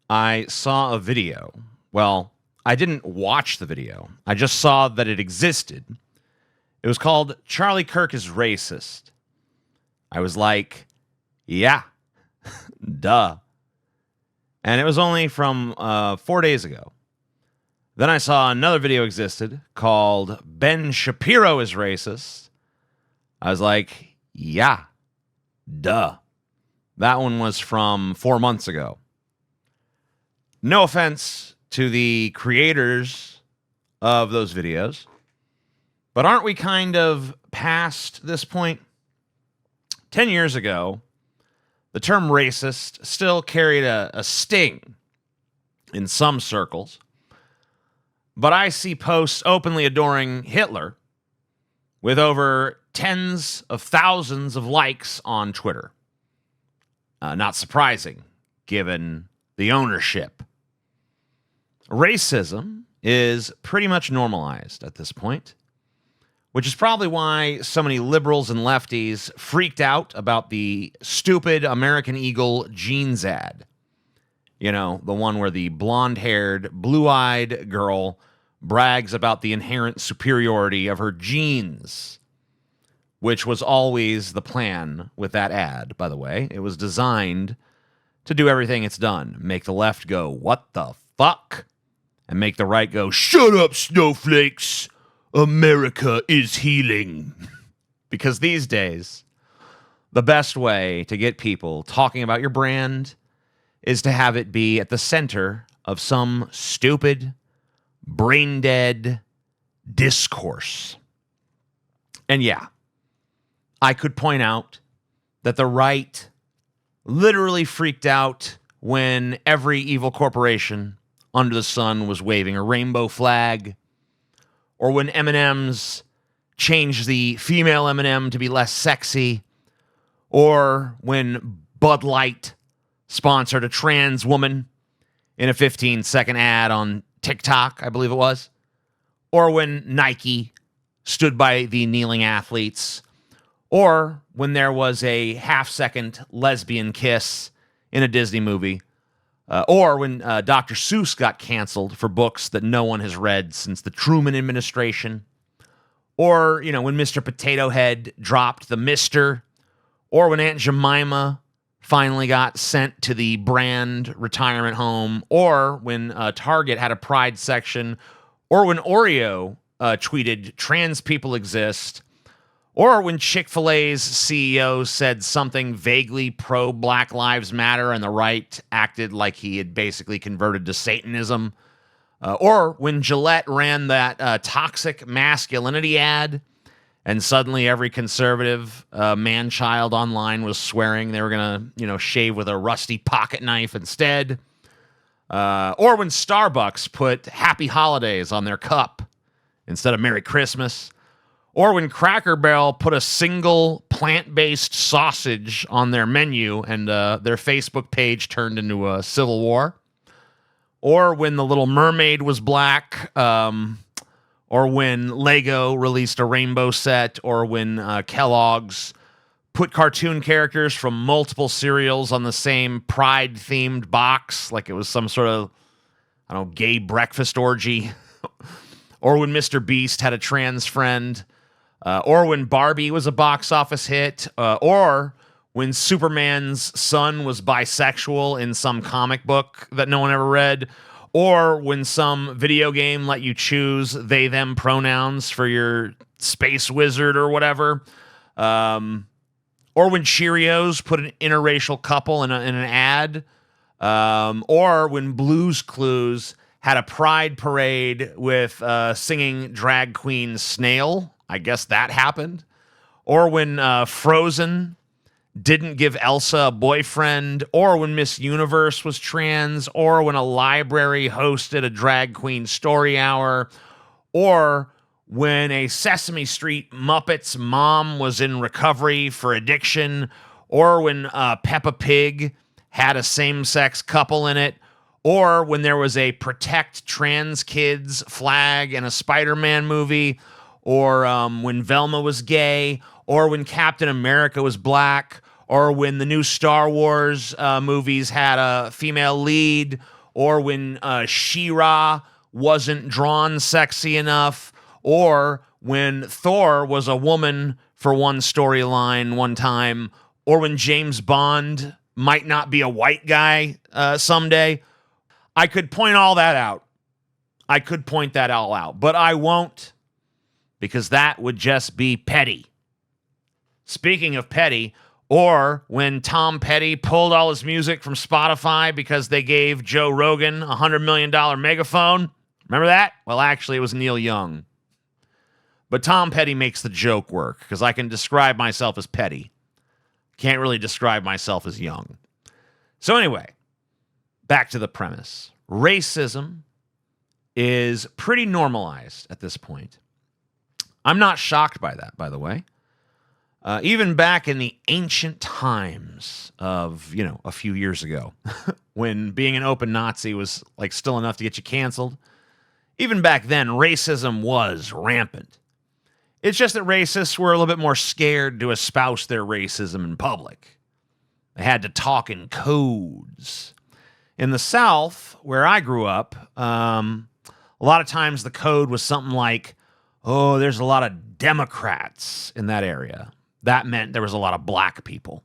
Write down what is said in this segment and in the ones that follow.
I saw a video. Well, I didn't watch the video. I just saw that it existed. It was called Charlie Kirk is Racist. I was like, yeah, duh. And it was only from 4 days ago. Then I saw another video existed called Ben Shapiro is Racist. I was like, yeah, duh. That one was from 4 months ago. No offense to the creators of those videos, but aren't we kind of past this point? 10 years ago, the term racist still carried a sting in some circles, but I see posts openly adoring Hitler with over tens of thousands of likes on Twitter. Not surprising, given the ownership. Racism is pretty much normalized at this point, which is probably why so many liberals and lefties freaked out about the stupid American Eagle jeans ad. You know, the one where the blonde-haired, blue-eyed girl brags about the inherent superiority of her jeans, which was always the plan with that ad, by the way. It was designed to do everything it's done. Make the left go, what the fuck? And make the right go, shut up, snowflakes. America is healing. Because these days, the best way to get people talking about your brand is to have it be at the center of some stupid, brain-dead discourse. And yeah, I could point out that the right literally freaked out when every evil corporation under the sun was waving a rainbow flag, or when M&Ms changed the female M&M to be less sexy, or when Bud Light sponsored a trans woman in a 15-second ad on TikTok, I believe it was, or when Nike stood by the kneeling athletes, or when there was a half-second lesbian kiss in a Disney movie, or when Dr. Seuss got canceled for books that no one has read since the Truman administration, or, you know, when Mr. Potato Head dropped the Mister, or when Aunt Jemima finally got sent to the brand retirement home, or when Target had a pride section, or when Oreo tweeted, trans people exist, or when Chick-fil-A's CEO said something vaguely pro-Black Lives Matter and the right acted like he had basically converted to Satanism, or when Gillette ran that toxic masculinity ad and suddenly every conservative man-child online was swearing they were going to, shave with a rusty pocket knife instead, or when Starbucks put Happy Holidays on their cup instead of Merry Christmas, or when Cracker Barrel put a single plant-based sausage on their menu and their Facebook page turned into a civil war, or when The Little Mermaid was black, or when Lego released a rainbow set, or when Kellogg's put cartoon characters from multiple cereals on the same pride-themed box, like it was some sort of, gay breakfast orgy, or when Mr. Beast had a trans friend, or when Barbie was a box office hit, or when Superman's son was bisexual in some comic book that no one ever read, or when some video game let you choose they-them pronouns for your space wizard or whatever, or when Cheerios put an interracial couple in an ad, or when Blue's Clues had a pride parade with singing drag queen Snail. I guess that happened. Or when Frozen didn't give Elsa a boyfriend, or when Miss Universe was trans, or when a library hosted a drag queen story hour, or when a Sesame Street Muppets mom was in recovery for addiction, or when Peppa Pig had a same-sex couple in it, or when there was a Protect Trans Kids flag in a Spider-Man movie, or when Velma was gay, or when Captain America was black, or when the new Star Wars movies had a female lead, or when She-Ra wasn't drawn sexy enough, or when Thor was a woman for one storyline one time, or when James Bond might not be a white guy someday. I could point all that out. I could point that all out, but I won't, because that would just be petty. Speaking of petty, or when Tom Petty pulled all his music from Spotify because they gave Joe Rogan a $100 million megaphone. Remember that? Well, actually, it was Neil Young. But Tom Petty makes the joke work, because I can describe myself as petty. Can't really describe myself as young. So anyway, back to the premise. Racism is pretty normalized at this point. I'm not shocked by that, by the way. Even back in the ancient times of, a few years ago, when being an open Nazi was like still enough to get you canceled, even back then, racism was rampant. It's just that racists were a little bit more scared to espouse their racism in public. They had to talk in codes. In the South, where I grew up, a lot of times the code was something like, oh, there's a lot of Democrats in that area. That meant there was a lot of black people.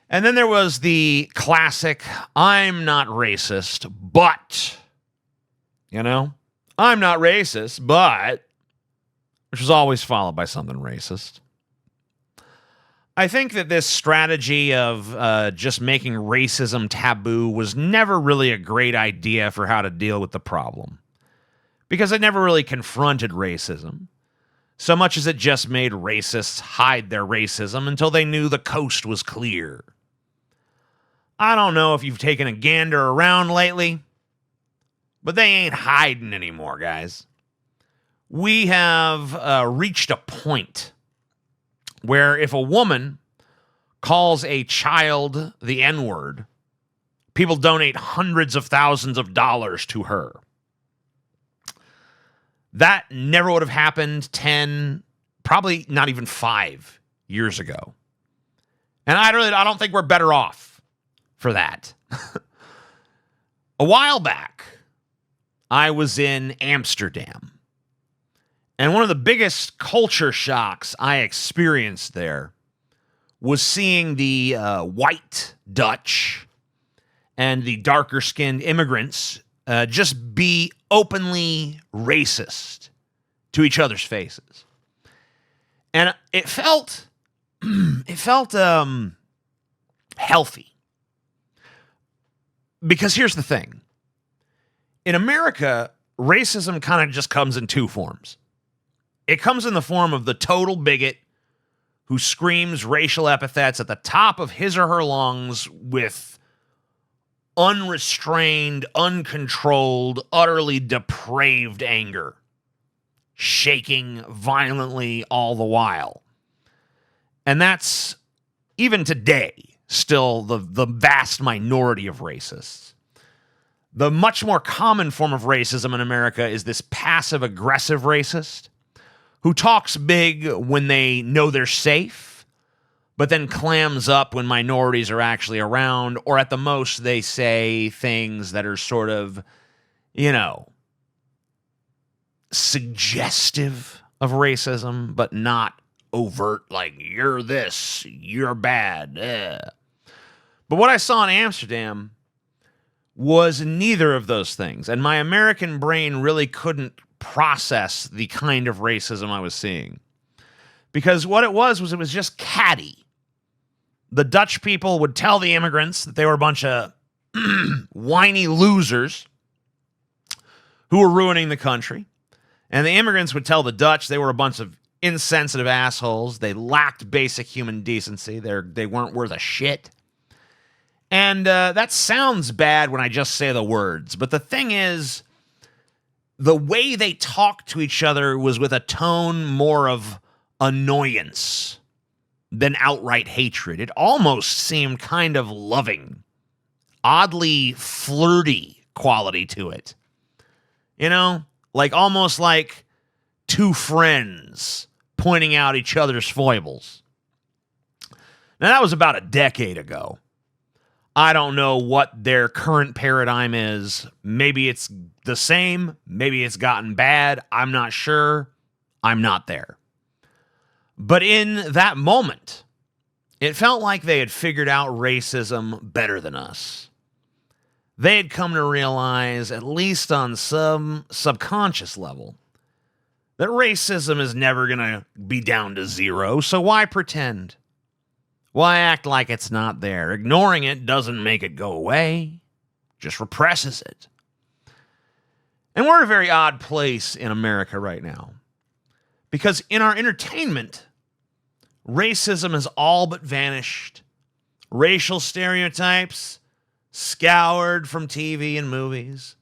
And then there was the classic, I'm not racist, but, I'm not racist, but, which was always followed by something racist. I think that this strategy of just making racism taboo was never really a great idea for how to deal with the problem, because it never really confronted racism, so much as it just made racists hide their racism until they knew the coast was clear. I don't know if you've taken a gander around lately, but they ain't hiding anymore, guys. We have reached a point where if a woman calls a child the N-word, people donate hundreds of thousands of dollars to her. That never would have happened 10, probably not even 5 years ago. And I don't think we're better off for that. A while back, I was in Amsterdam. And one of the biggest culture shocks I experienced there was seeing the white Dutch and the darker-skinned immigrants just be openly racist to each other's faces. And it felt healthy. Because here's the thing. In America, racism kind of just comes in two forms. It comes in the form of the total bigot who screams racial epithets at the top of his or her lungs with unrestrained, uncontrolled, utterly depraved anger, shaking violently all the while. And that's, even today, still the vast minority of racists. The much more common form of racism in America is this passive-aggressive racist who talks big when they know they're safe, but then clams up when minorities are actually around, or at the most they say things that are sort of, suggestive of racism, but not overt, like, you're this, you're bad. But what I saw in Amsterdam was neither of those things, and my American brain really couldn't process the kind of racism I was seeing. Because what it was it was just catty. The Dutch people would tell the immigrants that they were a bunch of whiny losers who were ruining the country. And the immigrants would tell the Dutch they were a bunch of insensitive assholes. They lacked basic human decency. They weren't worth a shit. And that sounds bad when I just say the words. But the thing is, the way they talked to each other was with a tone more of annoyance than outright hatred. It almost seemed kind of loving, oddly flirty quality to it. Almost like two friends pointing out each other's foibles. Now, that was about a decade ago. I don't know what their current paradigm is. Maybe it's the same. Maybe it's gotten bad. I'm not sure. I'm not there. But in that moment, it felt like they had figured out racism better than us. They had come to realize, at least on some subconscious level, that racism is never going to be down to zero, so why pretend? Why act like it's not there? Ignoring it doesn't make it go away, just represses it. And we're in a very odd place in America right now, because in our entertainment, racism has all but vanished. Racial stereotypes scoured from TV and movies.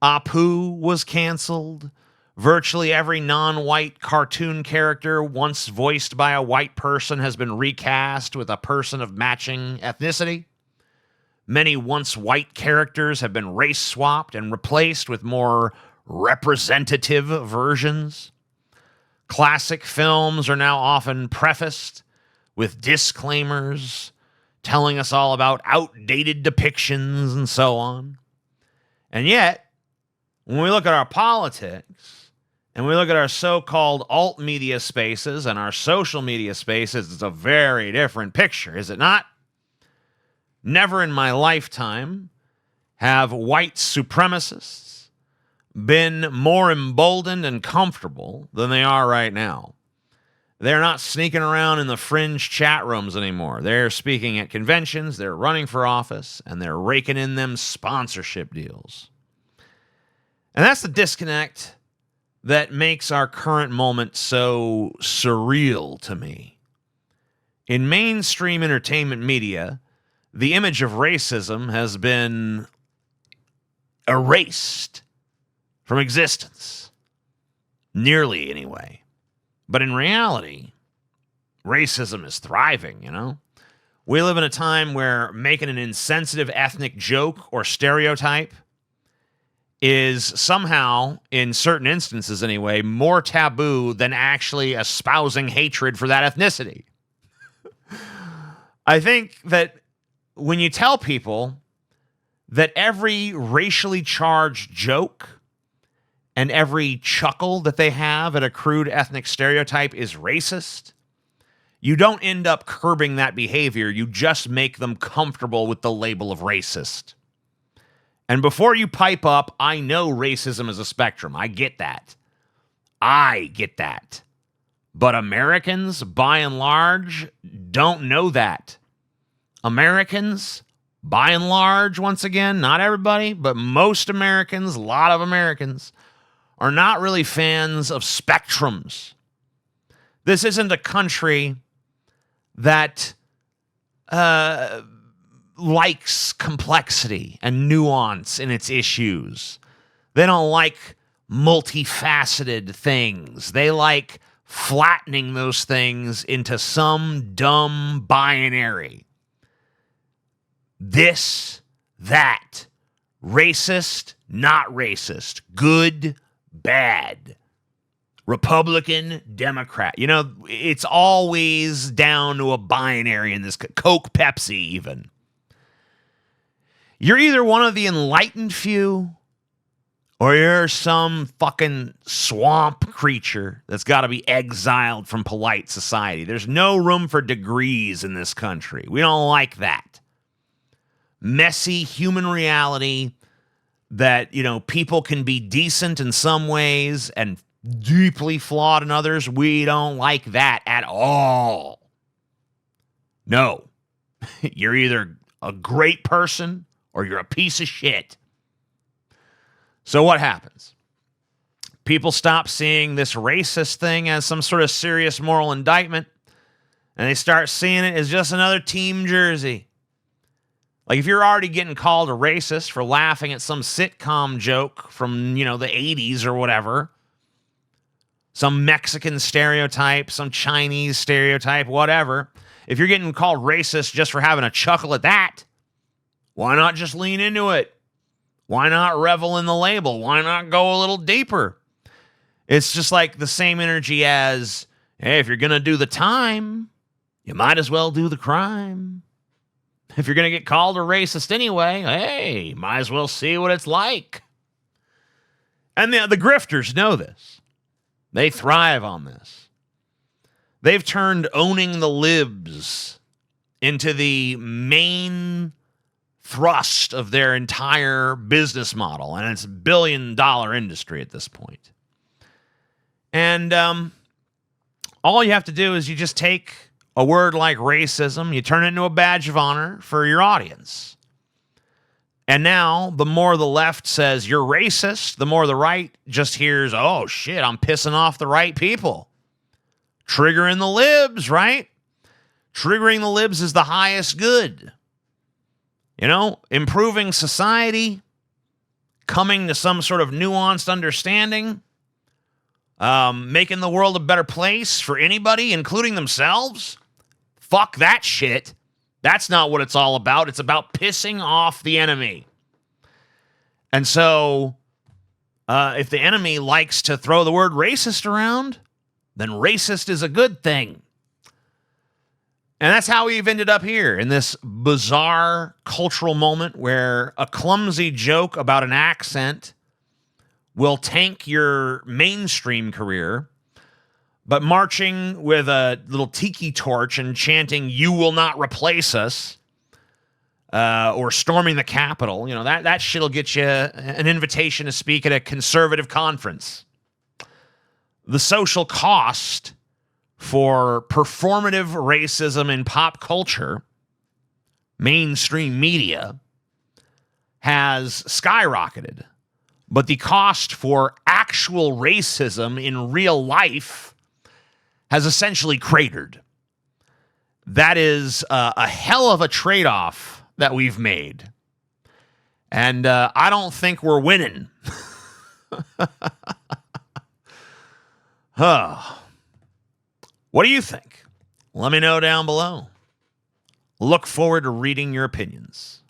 Apu was canceled. Virtually every non-white cartoon character once voiced by a white person has been recast with a person of matching ethnicity. Many once white characters have been race-swapped and replaced with more representative versions. Classic films are now often prefaced with disclaimers telling us all about outdated depictions and so on. And yet, when we look at our politics and we look at our so-called alt media spaces and our social media spaces, it's a very different picture, is it not? Never in my lifetime have white supremacists been more emboldened and comfortable than they are right now. They're not sneaking around in the fringe chat rooms anymore. They're speaking at conventions, they're running for office, and they're raking in them sponsorship deals. And that's the disconnect that makes our current moment so surreal to me. In mainstream entertainment media, the image of racism has been erased from existence. Nearly, anyway. But in reality, racism is thriving, you know? We live in a time where making an insensitive ethnic joke or stereotype is somehow, in certain instances anyway, more taboo than actually espousing hatred for that ethnicity. I think that when you tell people that every racially charged joke and every chuckle that they have at a crude ethnic stereotype is racist, you don't end up curbing that behavior. You just make them comfortable with the label of racist. And before you pipe up, I know racism is a spectrum. I get that. I get that. But Americans, by and large, don't know that. Americans, by and large, once again, not everybody, but most Americans, a lot of Americans, are not really fans of spectrums. This isn't a country that likes complexity and nuance in its issues. They don't like multifaceted things. They like flattening those things into some dumb binary. This, that, racist, not racist, good, bad, Republican, Democrat. You know, it's always down to a binary in this Coke, Pepsi even. You're either one of the enlightened few or you're some fucking swamp creature that's got to be exiled from polite society. There's no room for degrees in this country. We don't like that. Messy human reality that, you know, people can be decent in some ways and deeply flawed in others. We don't like that at all. No. You're either a great person or you're a piece of shit. So what happens? People stop seeing this racist thing as some sort of serious moral indictment, and they start seeing it as just another team jersey. Like if you're already getting called a racist for laughing at some sitcom joke from, you know, the 80s or whatever, some Mexican stereotype, some Chinese stereotype, whatever, if you're getting called racist just for having a chuckle at that, why not just lean into it? Why not revel in the label? Why not go a little deeper? It's just like the same energy as, hey, if you're going to do the time, you might as well do the crime. If you're going to get called a racist anyway, hey, might as well see what it's like. And the grifters know this. They thrive on this. They've turned owning the libs into the main thrust of their entire business model, and it's a billion-dollar industry at this point. And all you have to do is you just take a word like racism, you turn it into a badge of honor for your audience. And now, the more the left says you're racist, the more the right just hears, oh shit, I'm pissing off the right people. Triggering the libs, right? Triggering the libs is the highest good. You know, improving society, coming to some sort of nuanced understanding, making the world a better place for anybody, including themselves. Fuck that shit. That's not what it's all about. It's about pissing off the enemy. And so, if the enemy likes to throw the word racist around, then racist is a good thing. And that's how we've ended up here in this bizarre cultural moment where a clumsy joke about an accent will tank your mainstream career, but marching with a little tiki torch and chanting, "You will not replace us," or storming the Capitol, you know, that shit'll get you an invitation to speak at a conservative conference. The social cost for performative racism in pop culture, mainstream media, has skyrocketed. But the cost for actual racism in real life has essentially cratered. That is a hell of a trade-off that we've made. And I don't think we're winning. What do you think? Let me know down below. Look forward to reading your opinions.